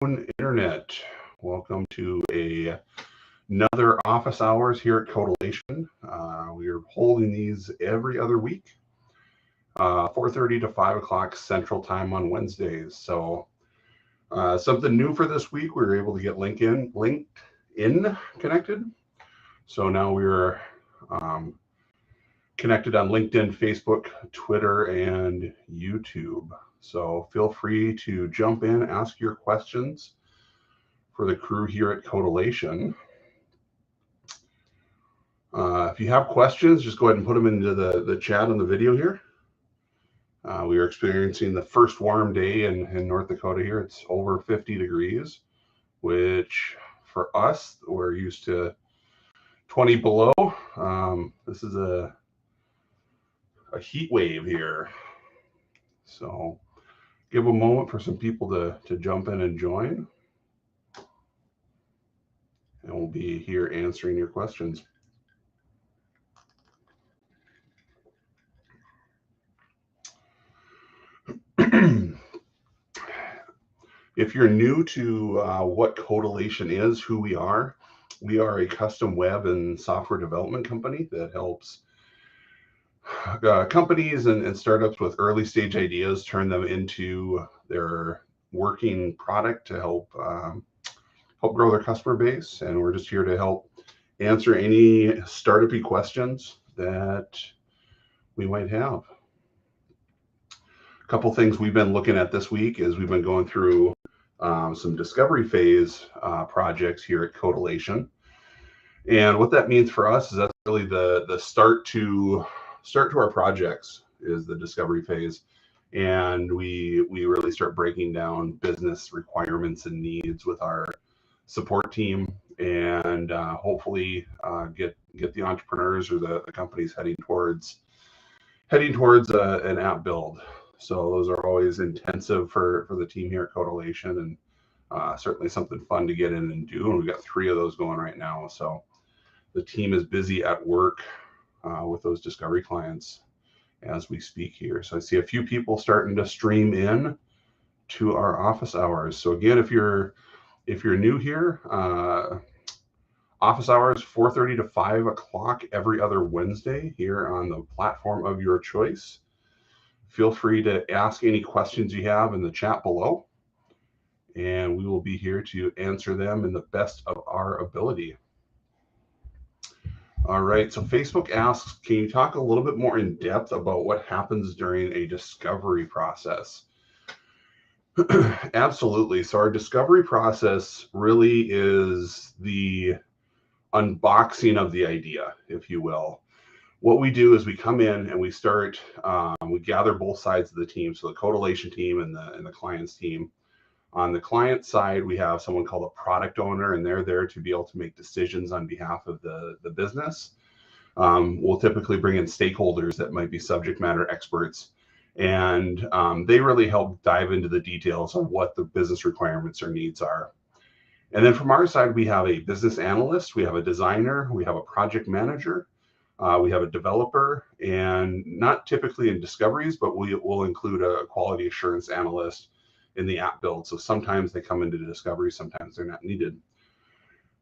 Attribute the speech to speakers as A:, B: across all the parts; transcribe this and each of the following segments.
A: Internet. Welcome to another office hours here at Codalation. We are holding these every other week, 4:30 to 5 o'clock Central Time on Wednesdays. So something new for this week, we were able to get LinkedIn connected. So now we're connected on LinkedIn, Facebook, Twitter, and YouTube. So feel free to jump in, ask your questions for the crew here at Codalation. If you have questions, just go ahead and put them into the chat on the video here. We are experiencing the first warm day in North Dakota here. It's over 50 degrees, which for us, we're used to 20 below. This is a heat wave here. So give a moment for some people to jump in and join. And we'll be here answering your questions. If you're new to what Codalation is, who we are a custom web and software development company that helps companies and startups with early stage ideas turn them into their working product to help grow their customer base. And we're just here to help answer any startup-y questions that we might have. A couple things we've been looking at this week is we've been going through some discovery phase projects here at Codalation. And what that means for us is that's really the start to our projects is the discovery phase. And we really start breaking down business requirements and needs with our support team and hopefully get the entrepreneurs or the companies heading towards an app build. So those are always intensive for the team here at Codalation, and certainly something fun to get in and do. And we've got 3 of those going right now. So the team is busy at work with those discovery clients as we speak here. So I see a few people starting to stream in to our office hours. So again, if you're new here, office hours 4:30 to 5 o'clock every other Wednesday here on the platform of your choice. Feel free to ask any questions you have in the chat below, and we will be here to answer them in the best of our ability. All right, so Facebook asks, can you talk a little bit more in depth about what happens during a discovery process? Absolutely. So our discovery process really is the unboxing of the idea, if you will. What we do is we come in and we start, we gather both sides of the team, so the Codalation team and the client's team. On the client side, we have someone called a product owner, and they're there to be able to make decisions on behalf of the business. We'll typically bring in stakeholders that might be subject matter experts, and they really help dive into the details of what the business requirements or needs are. And then from our side, we have a business analyst, we have a designer, we have a project manager, we have a developer, and not typically in discoveries, but we will include a quality assurance analyst in the app build. So sometimes they come into the discovery, sometimes they're not needed.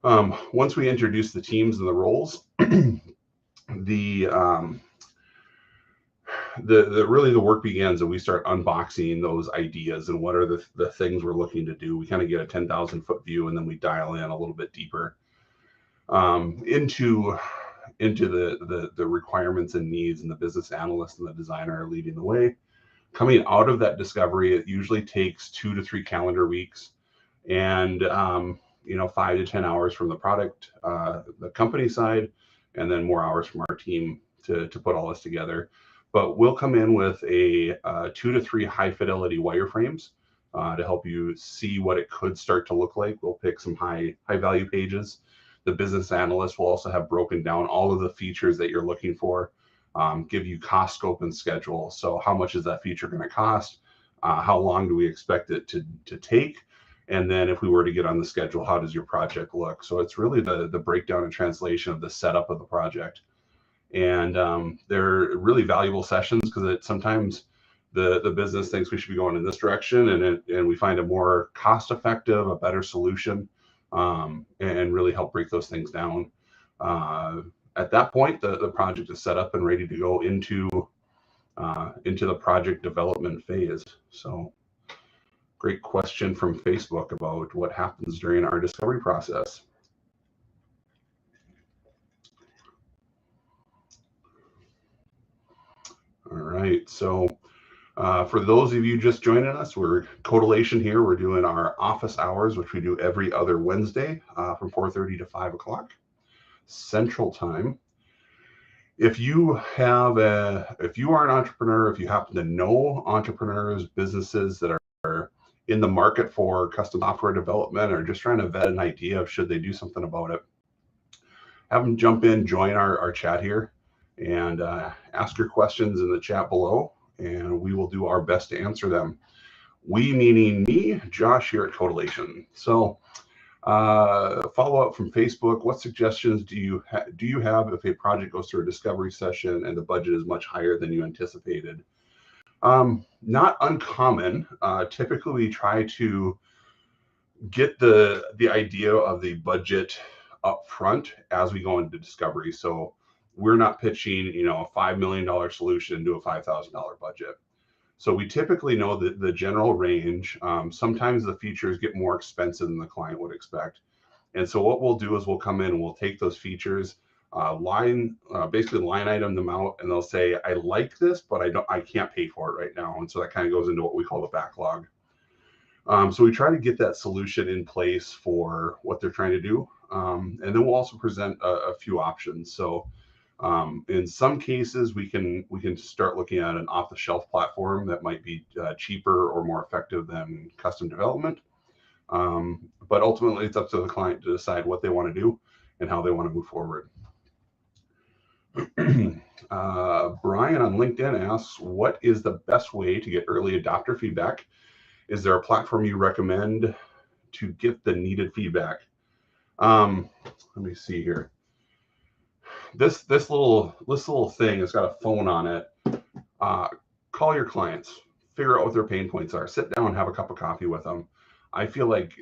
A: Once we introduce the teams and the roles, the work begins and we start unboxing those ideas and what are the things we're looking to do. We kind of get a 10,000 foot view, and then we dial in a little bit deeper into the requirements and needs, and the business analyst and the designer are leading the way. Coming out of that discovery, it usually takes 2 to 3 calendar weeks, and 5 to 10 hours from the product, the company side, and then more hours from our team to put all this together. But we'll come in with a 2 to 3 high fidelity wireframes to help you see what it could start to look like. We'll pick some high value pages. The business analyst will also have broken down all of the features that you're looking for, give you cost, scope, and schedule. So how much is that feature going to cost? How long do we expect it to take? And then if we were to get on the schedule, how does your project look? So it's really the breakdown and translation of the setup of the project. And they're really valuable sessions because sometimes the business thinks we should be going in this direction, and we find a more cost-effective, a better solution, and really help break those things down. At that point, the project is set up and ready to go into the project development phase. So great question from Facebook about what happens during our discovery process. All right, so for those of you just joining us, we're Codilation here. We're doing our office hours, which we do every other Wednesday from 4:30 to 5 o'clock Central Time. If you are an entrepreneur, if you happen to know entrepreneurs, businesses that are in the market for custom software development, or just trying to vet an idea of should they do something about it, have them jump in, join our chat here, and ask your questions in the chat below, and we will do our best to answer them. We meaning me, Josh, here at Codilation. So follow up from Facebook. What suggestions do you have if a project goes through a discovery session and the budget is much higher than you anticipated? Not uncommon. Typically, we try to get the idea of the budget up front as we go into discovery. So we're not pitching, a $5 million solution to a $5,000 budget. So we typically know that the general range. Sometimes the features get more expensive than the client would expect. And so what we'll do is we'll come in and we'll take those features, basically line item them out, and they'll say, I like this, but I can't pay for it right now. And so that kind of goes into what we call the backlog. So we try to get that solution in place for what they're trying to do. And then we'll also present a few options. So in some cases, we can start looking at an off-the-shelf platform that might be cheaper or more effective than custom development. But ultimately, it's up to the client to decide what they want to do and how they want to move forward. Brian on LinkedIn asks, what is the best way to get early adopter feedback? Is there a platform you recommend to get the needed feedback? Let me see here. This little thing has got a phone on it. Call your clients, figure out what their pain points are, sit down and have a cup of coffee with them. I feel like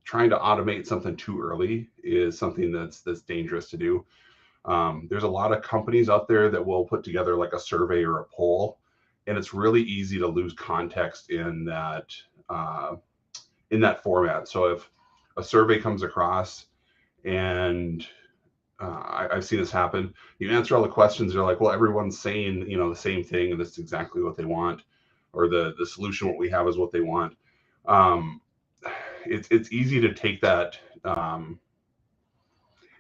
A: trying to automate something too early is something that's dangerous to do. There's a lot of companies out there that will put together like a survey or a poll, and it's really easy to lose context in that format. So if a survey comes across, and I've seen this happen, you answer all the questions, they're like, well, everyone's saying the same thing, and that's exactly what they want, or the solution what we have is what they want. It's easy to take that.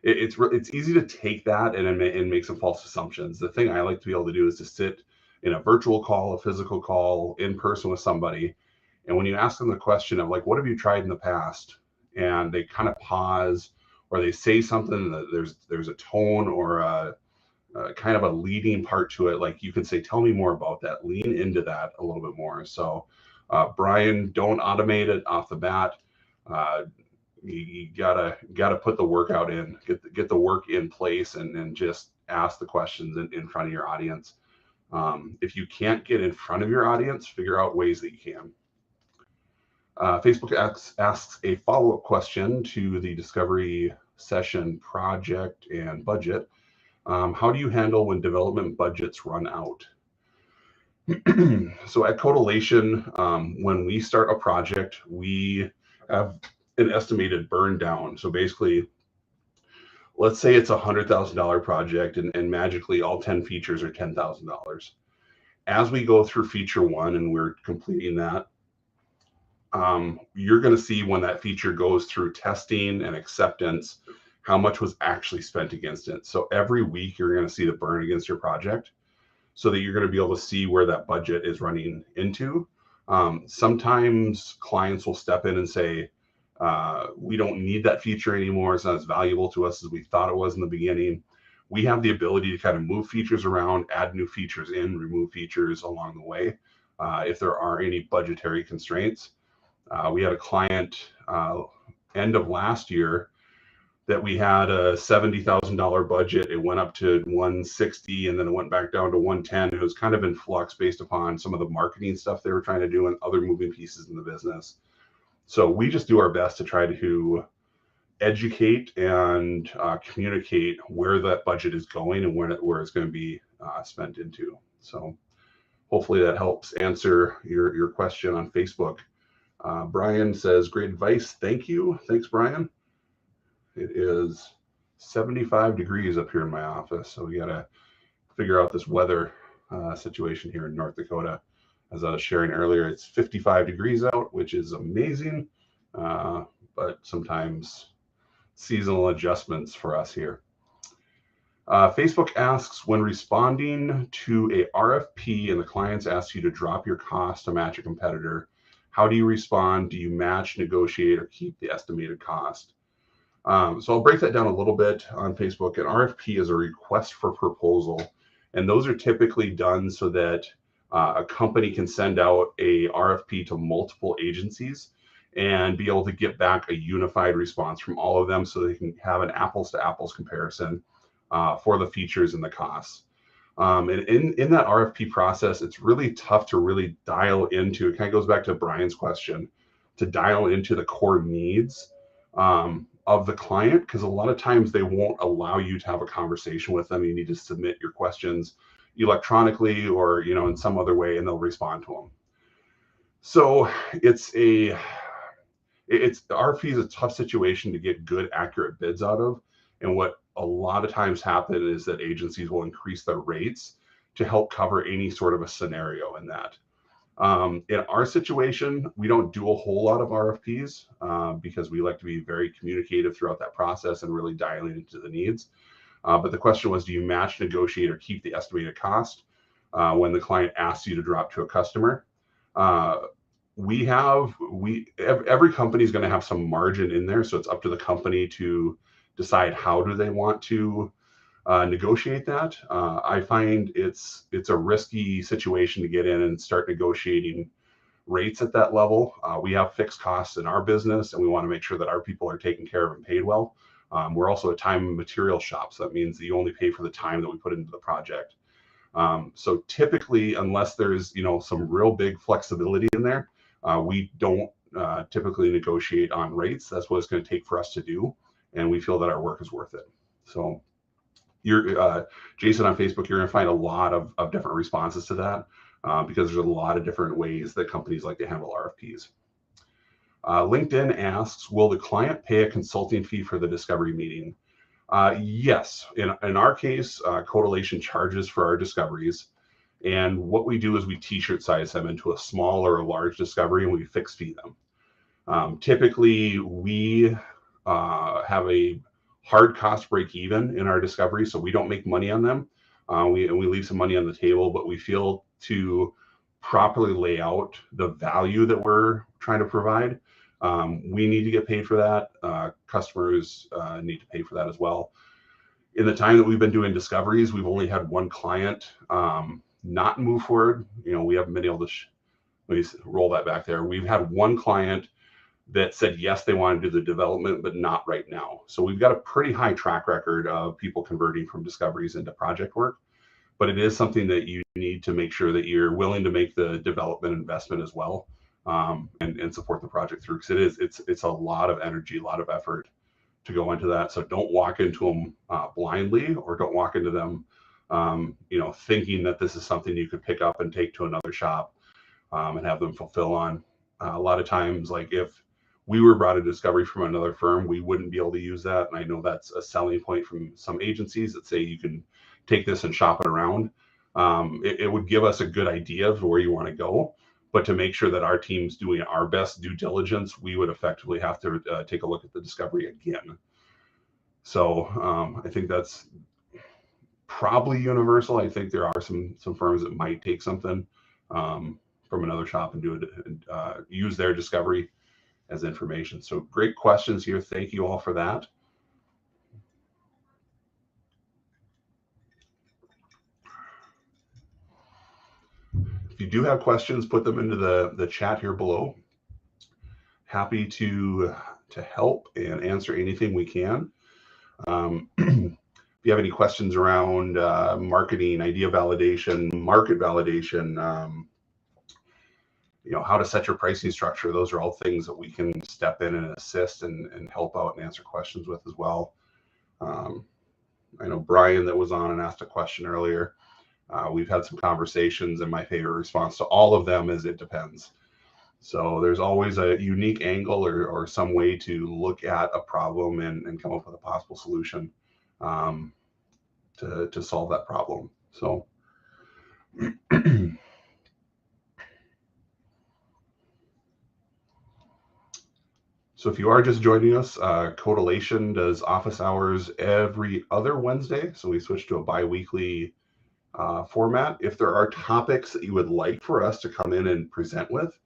A: It's easy to take that and make some false assumptions. The thing I like to be able to do is to sit in a virtual call, a physical call, in person with somebody, and when you ask them the question of like, what have you tried in the past, and they kind of pause, or they say something that there's a tone or a kind of a leading part to it, like you can say, tell me more about that, lean into that a little bit more. So Brian, don't automate it off the bat. You gotta put the work out in, get the work in place, and just ask the questions in front of your audience. If you can't get in front of your audience, figure out ways that you can. Facebook asks a follow-up question to the discovery session project and budget. How do you handle when development budgets run out? So at Codilation, when we start a project, we have an estimated burn down. So basically, let's say it's a $100,000 project, and magically all 10 features are $10,000. As we go through feature one and we're completing that, you're going to see when that feature goes through testing and acceptance, how much was actually spent against it. So every week you're going to see the burn against your project, so that you're going to be able to see where that budget is running into. Sometimes clients will step in and say, we don't need that feature anymore. It's not as valuable to us as we thought it was in the beginning. We have the ability to kind of move features around, add new features in, remove features along the way, if there are any budgetary constraints. We had a client end of last year that we had a $70,000 budget. It went up to 160, and then it went back down to 110. It was kind of in flux based upon some of the marketing stuff they were trying to do and other moving pieces in the business. So we just do our best to try to educate and communicate where that budget is going and where it's going to be spent into. So hopefully that helps answer your question on Facebook. Brian says, great advice. Thank you. Thanks, Brian. It is 75 degrees up here in my office, so we got to figure out this weather situation here in North Dakota. As I was sharing earlier, it's 55 degrees out, which is amazing, but sometimes seasonal adjustments for us here. Facebook asks, when responding to a RFP and the clients ask you to drop your cost to match a competitor, how do you respond? Do you match, negotiate, or keep the estimated cost? So I'll break that down a little bit on Facebook. An RFP is a request for proposal, and those are typically done so that a company can send out a RFP to multiple agencies and be able to get back a unified response from all of them so they can have an apples to apples comparison for the features and the costs. And in that RFP process, it's really tough to really dial into, it kind of goes back to Brian's question, to dial into the core needs of the client, because a lot of times they won't allow you to have a conversation with them. You need to submit your questions electronically or in some other way, and they'll respond to them. So RFP is a tough situation to get good, accurate bids out of. And what a lot of times happen is that agencies will increase their rates to help cover any sort of a scenario in that. In our situation, we don't do a whole lot of RFPs because we like to be very communicative throughout that process and really dialing into the needs. But the question was, do you match, negotiate, or keep the estimated cost when the client asks you to drop to a customer? Every company is going to have some margin in there, so it's up to the company to decide how do they want to negotiate that. I find it's a risky situation to get in and start negotiating rates at that level. We have fixed costs in our business, and we want to make sure that our people are taken care of and paid well. We're also a time and material shop, so that means that you only pay for the time that we put into the project. So typically, unless there's some real big flexibility in there, we don't typically negotiate on rates. That's what it's going to take for us to do, and we feel that our work is worth it. So Jason on Facebook, you're going to find a lot of different responses to that because there's a lot of different ways that companies like to handle RFPs. LinkedIn asks, will the client pay a consulting fee for the discovery meeting? Yes. In our case, Codalation charges for our discoveries. And what we do is we t-shirt size them into a small or a large discovery, and we fixed fee them. Typically, we have a hard cost break even in our discovery, so we don't make money on them. We leave some money on the table, but we feel to properly lay out the value that we're trying to provide, we need to get paid for that. Customers need to pay for that as well. In the time that we've been doing discoveries, we've only had one client not move forward. We haven't been able to, let me roll that back there. We've had one client that said, yes, they want to do the development, but not right now. So we've got a pretty high track record of people converting from discoveries into project work, but it is something that you need to make sure that you're willing to make the development investment as well, and support the project through, because it's a lot of energy, a lot of effort to go into that. So don't walk into them blindly, or don't walk into them thinking that this is something you could pick up and take to another shop and have them fulfill on. A lot of times, like if we were brought a discovery from another firm, we wouldn't be able to use that. And I know that's a selling point from some agencies that say you can take this and shop it around. It would give us a good idea of where you want to go, but to make sure that our team's doing our best due diligence, we would effectively have to take a look at the discovery again. So I think that's probably universal. I think there are some firms that might take something from another shop and do it and use their discovery as information. So great questions here. Thank you all for that. If you do have questions, put them into the chat here below. Happy to help and answer anything we can. If you have any questions around marketing, idea validation, market validation, how to set your pricing structure, those are all things that we can step in and assist and help out and answer questions with as well. I know Brian that was on and asked a question earlier. We've had some conversations, and my favorite response to all of them is it depends. So there's always a unique angle or some way to look at a problem and come up with a possible solution to solve that problem. So So if you are just joining us, Codellation does office hours every other Wednesday. So we switched to a bi-weekly format. If there are topics that you would like for us to come in and present with,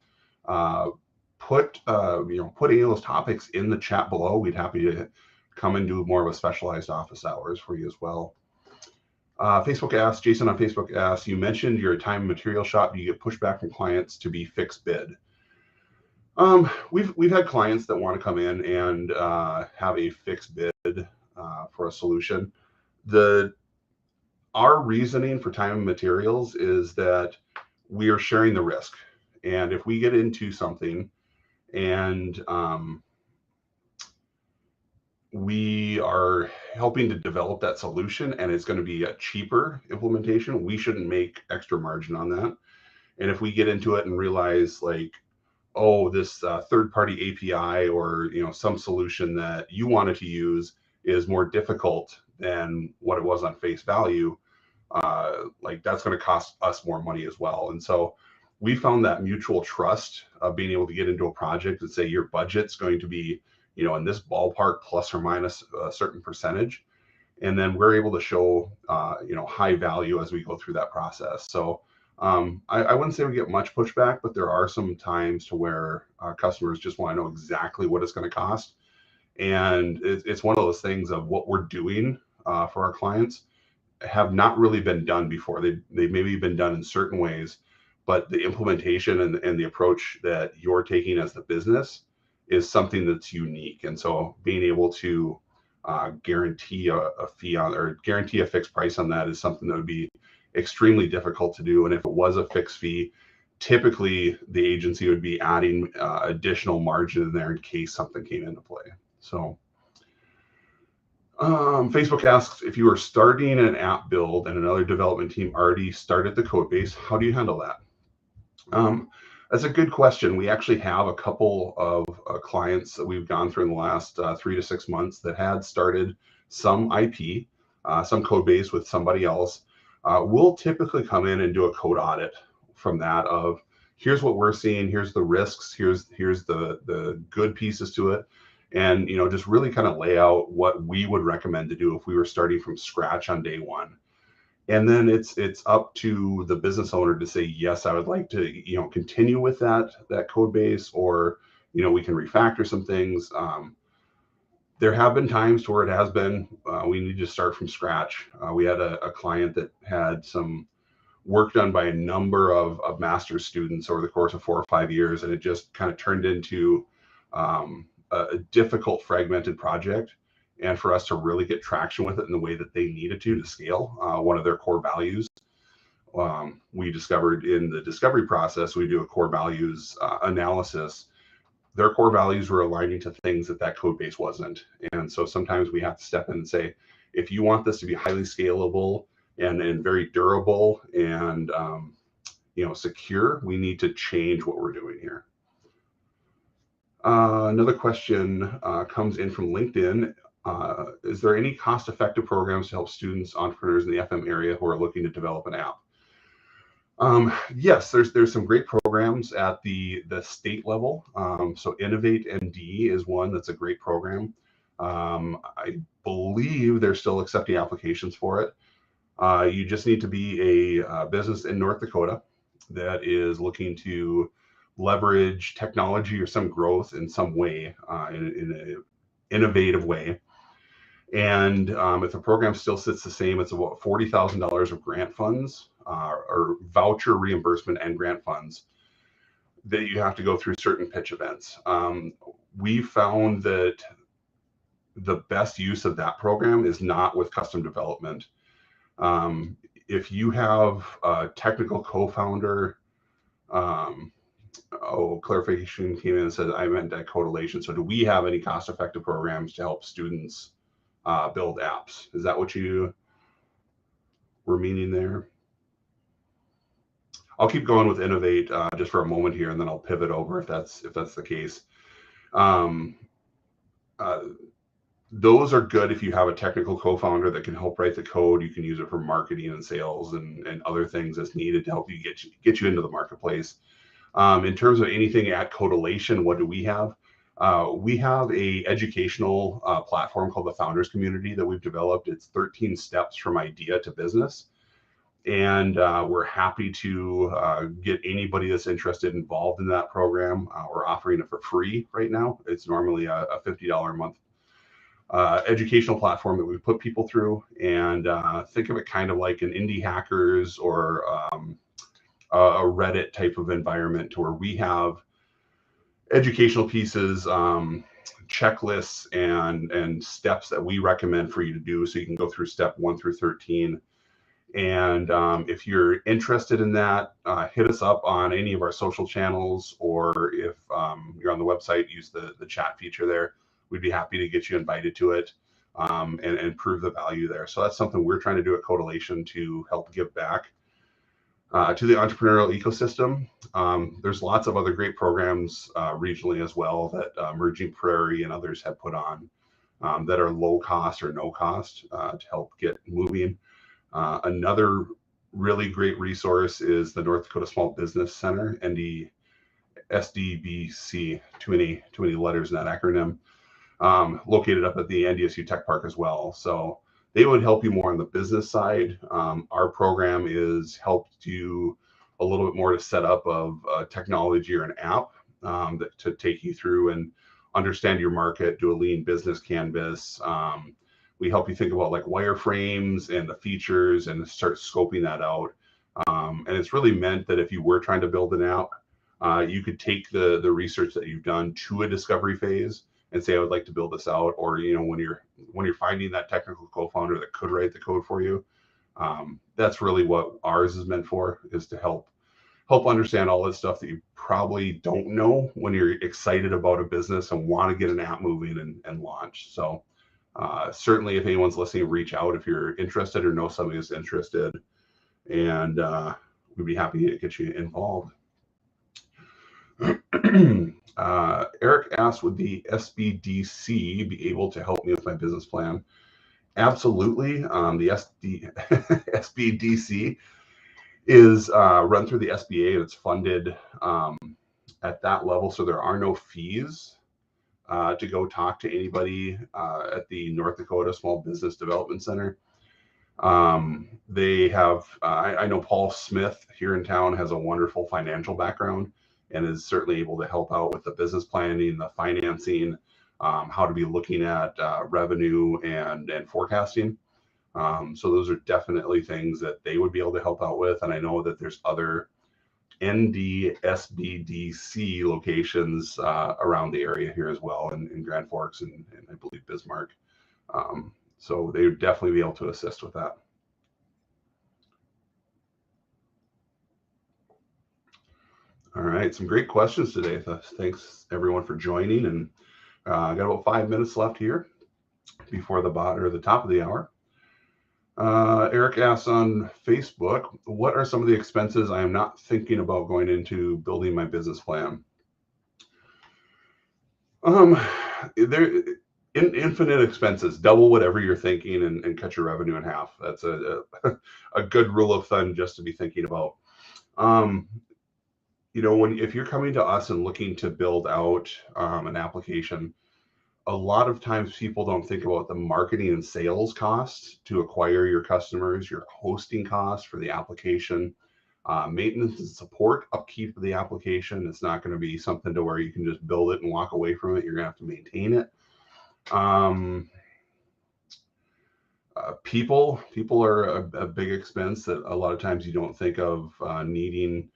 A: put any of those topics in the chat below. We'd happy to come and do more of a specialized office hours for you as well. Facebook asks, Jason on Facebook asks, you mentioned you're a time and material shop. Do you get pushback from clients to be fixed bid? We've had clients that want to come in and have a fixed bid for a solution. Our reasoning for time and materials is that we are sharing the risk. And if we get into something and we are helping to develop that solution and it's going to be a cheaper implementation, we shouldn't make extra margin on that. And if we get into it and realize like, oh, this third-party API or some solution that you wanted to use is more difficult than what it was on face value, like that's going to cost us more money as well. And so we found that mutual trust of being able to get into a project and say your budget's going to be in this ballpark plus or minus a certain percentage, and then we're able to show high value as we go through that process. So I wouldn't say we get much pushback, but there are some times to where customers just want to know exactly what it's going to cost. And it's one of those things of what we're doing for our clients have not really been done before. They maybe been done in certain ways, but the implementation and the approach that you're taking as the business is something that's unique. And so being able to guarantee a fee on or guarantee a fixed price on that is something that would be extremely difficult to do. And if it was a fixed fee, typically the agency would be adding additional margin in there in case something came into play. So Facebook asks, if you are starting an app build and another development team already started the code base, how do you handle that? That's a good question. We actually have a couple of clients that we've gone through in the last 3 to 6 months that had started some IP, some code base with somebody else. We'll typically come in and do a code audit from that of here's what we're seeing, here's the risks, here's the good pieces to it, and just really kind of lay out what we would recommend to do if we were starting from scratch on day one. And then it's up to the business owner to say, yes, I would like to continue with that code base, or we can refactor some things. There have been times where it has been we need to start from scratch. We had a client that had some work done by a number of master's students over the course of 4 or 5 years, and it just kind of turned into a difficult, fragmented project. And for us to really get traction with it in the way that they needed to scale, one of their core values, we discovered in the discovery process, we do a core values analysis. Their core values were aligning to things that code base wasn't. And so sometimes we have to step in and say, if you want this to be highly scalable and very durable and secure, we need to change what we're doing here. Another question comes in from LinkedIn. Is there any cost-effective programs to help students, entrepreneurs in the FM area who are looking to develop an app? Yes, there's some great programs at the state level. So Innovate ND is one that's a great program. I believe they're still accepting applications for it. You just need to be a business in North Dakota that is looking to leverage technology or some growth in some way, in an innovative way. And if the program still sits the same, it's about $40,000 of grant funds or voucher reimbursement and grant funds that you have to go through certain pitch events. We found that the best use of that program is not with custom development. If you have a technical co-founder, clarification came in and said, I meant decodylation. So do we have any cost-effective programs to help students build apps? Is that what you were meaning there? I'll keep going with innovate just for a moment here, and then I'll pivot over if that's the case. Those are good if you have a technical co-founder that can help write the code. You can use it for marketing and sales and other things that's needed to help you get you into the marketplace. In terms of anything at Codylation, what do we have? We have a educational platform called the Founders Community that we've developed. It's 13 steps from idea to business. And we're happy to get anybody that's interested involved in that program. We're offering it for free right now. It's normally a $50 a month educational platform that we put people through. And think of it kind of like an indie hackers or a Reddit type of environment, to where we have educational pieces, checklists, and steps that we recommend for you to do. So you can go through step 1 through 13. And if you're interested in that, hit us up on any of our social channels, or if you're on the website, use the chat feature there. We'd be happy to get you invited to it and prove the value there. So that's something we're trying to do at Codylation to help give back to the entrepreneurial ecosystem. There's lots of other great programs regionally as well that Emerging Prairie and others have put on that are low cost or no cost to help get moving. Another really great resource is the North Dakota Small Business Center, SDBC, too many letters in that acronym, located up at the NDSU Tech Park as well. So they would help you more on the business side. Our program is helped you a little bit more to set up of technology or an app to take you through and understand your market, do a lean business canvas. We help you think about like wireframes and the features and start scoping that out. And it's really meant that if you were trying to build an app, you could take the research that you've done to a discovery phase and say, I would like to build this out. Or, when you're finding that technical co-founder that could write the code for you, that's really what ours is meant for, is to help understand all this stuff that you probably don't know when you're excited about a business and want to get an app moving and launch. So certainly if anyone's listening, reach out if you're interested or know somebody who's interested, and we'd be happy to get you involved. Eric asked, would the SBDC be able to help me with my business plan? Absolutely. The SBDC is run through the SBA, and it's funded at that level. So there are no fees to go talk to anybody at the North Dakota Small Business Development Center. They have, I know Paul Smith here in town has a wonderful financial background and is certainly able to help out with the business planning, the financing, how to be looking at revenue and forecasting. So those are definitely things that they would be able to help out with. And I know that there's other NDSBDC locations around the area here as well, in Grand Forks and I believe Bismarck. So they would definitely be able to assist with that. All right, some great questions today. Thanks everyone for joining, and I got about 5 minutes left here before the top of the hour. Eric asks on Facebook, what are some of the expenses I am not thinking about going into building my business plan? There infinite expenses. Double whatever you're thinking and cut your revenue in half. That's a good rule of thumb just to be thinking about. If you're coming to us and looking to build out an application, a lot of times people don't think about the marketing and sales costs to acquire your customers, your hosting costs for the application, maintenance and support, upkeep of the application. It's not going to be something to where you can just build it and walk away from it. You're going to have to maintain it. People are a big expense that a lot of times you don't think of needing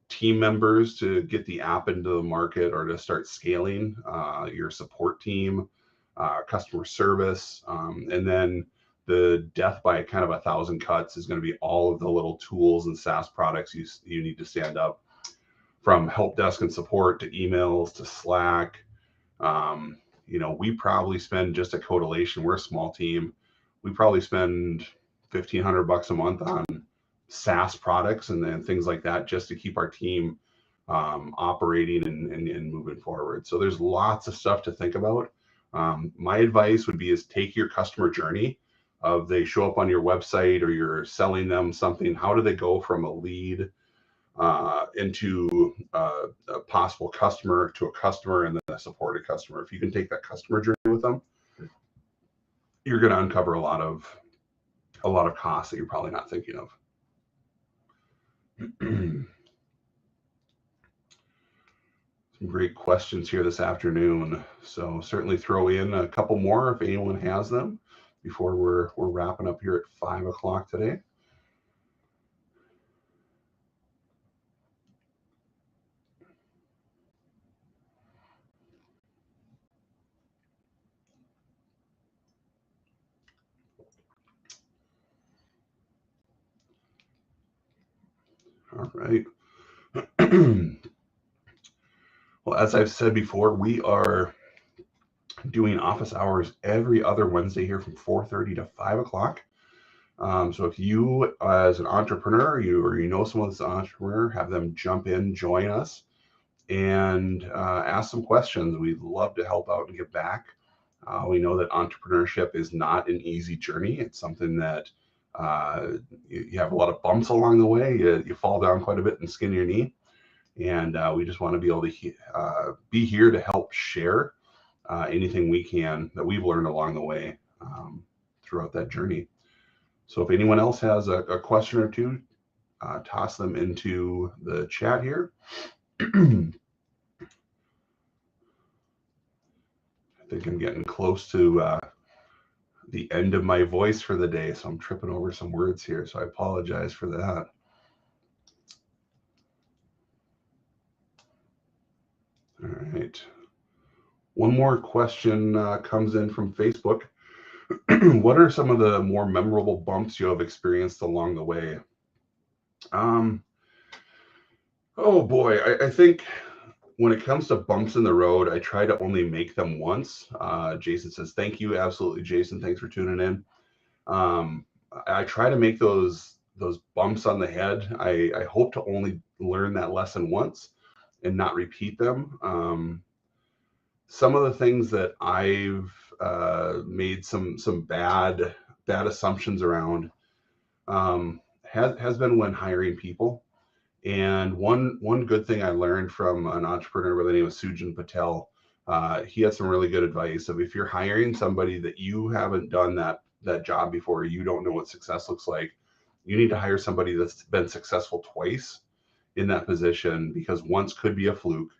A: team members to get the app into the market or to start scaling your support team. customer service, and then the death by kind of 1,000 cuts is going to be all of the little tools and SaaS products you need to stand up, from help desk and support to emails to Slack. We probably spend, just at Codilation, we're a small team, we probably spend $1,500 a month on SaaS products and then things like that, just to keep our team operating and moving forward. So there's lots of stuff to think about. My advice would be is take your customer journey of they show up on your website or you're selling them something. How do they go from a lead into a possible customer to a customer and then a supported customer? If you can take that customer journey with them, you're going to uncover a lot of costs that you're probably not thinking of. Some great questions here this afternoon. So certainly throw in a couple more if anyone has them before we're wrapping up here at 5 o'clock today. All right. Well, as I've said before, we are doing office hours every other Wednesday here from 4:30 to 5 o'clock. So if you, as an entrepreneur, or you know someone that's an entrepreneur, have them jump in, join us, and ask some questions. We'd love to help out and give back. We know that entrepreneurship is not an easy journey. It's something that you have a lot of bumps along the way. You fall down quite a bit and skin your knee. And we just want to be able to be here to help share anything we can that we've learned along the way throughout that journey. So if anyone else has a question or two, toss them into the chat here. I think I'm getting close to the end of my voice for the day, so I'm tripping over some words here, so I apologize for that. All right. One more question comes in from Facebook. What are some of the more memorable bumps you have experienced along the way? Oh boy, I think when it comes to bumps in the road, I try to only make them once. Jason says, thank you. Absolutely, Jason. Thanks for tuning in. I try to make those bumps on the head. I hope to only learn that lesson once and not repeat them. Some of the things that I've made some bad assumptions around has been when hiring people. And one good thing I learned from an entrepreneur by the name of Sujan Patel, he had some really good advice of, if you're hiring somebody that you haven't done that job before, you don't know what success looks like, you need to hire somebody that's been successful twice in that position, because once could be a fluke.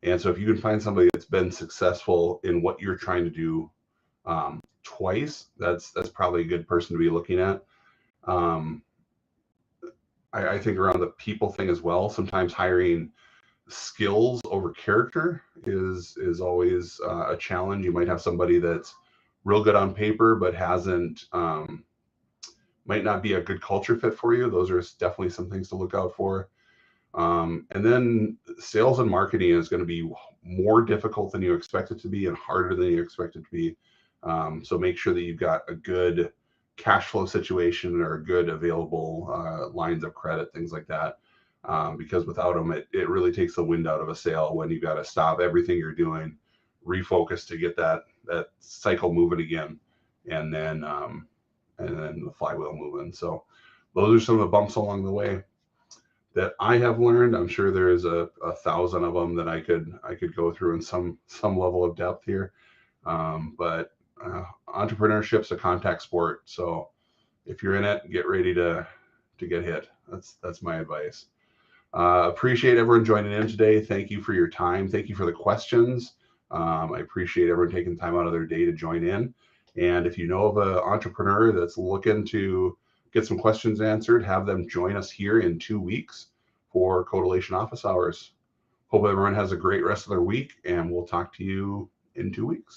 A: And so if you can find somebody that's been successful in what you're trying to do twice, that's probably a good person to be looking at. I think around the people thing as well, sometimes hiring skills over character is always a challenge. You might have somebody that's real good on paper, but might not be a good culture fit for you. Those are definitely some things to look out for. And then sales and marketing is going to be more difficult than you expect it to be and harder than you expect it to be. So make sure that you've got a good cash flow situation or good available lines of credit, things like that. Because without them, it really takes the wind out of a sale when you got to stop everything you're doing, refocus to get that cycle moving again, and then the flywheel moving. So those are some of the bumps along the way that I have learned. I'm sure there is a 1,000 of them that I could go through in some level of depth here. But entrepreneurship's a contact sport. So if you're in it, get ready to get hit. That's my advice. Appreciate everyone joining in today. Thank you for your time. Thank you for the questions. I appreciate everyone taking time out of their day to join in. And if you know of an entrepreneur that's looking to get some questions answered, have them join us here in 2 weeks for Codilation Office Hours. Hope everyone has a great rest of their week, and we'll talk to you in 2 weeks.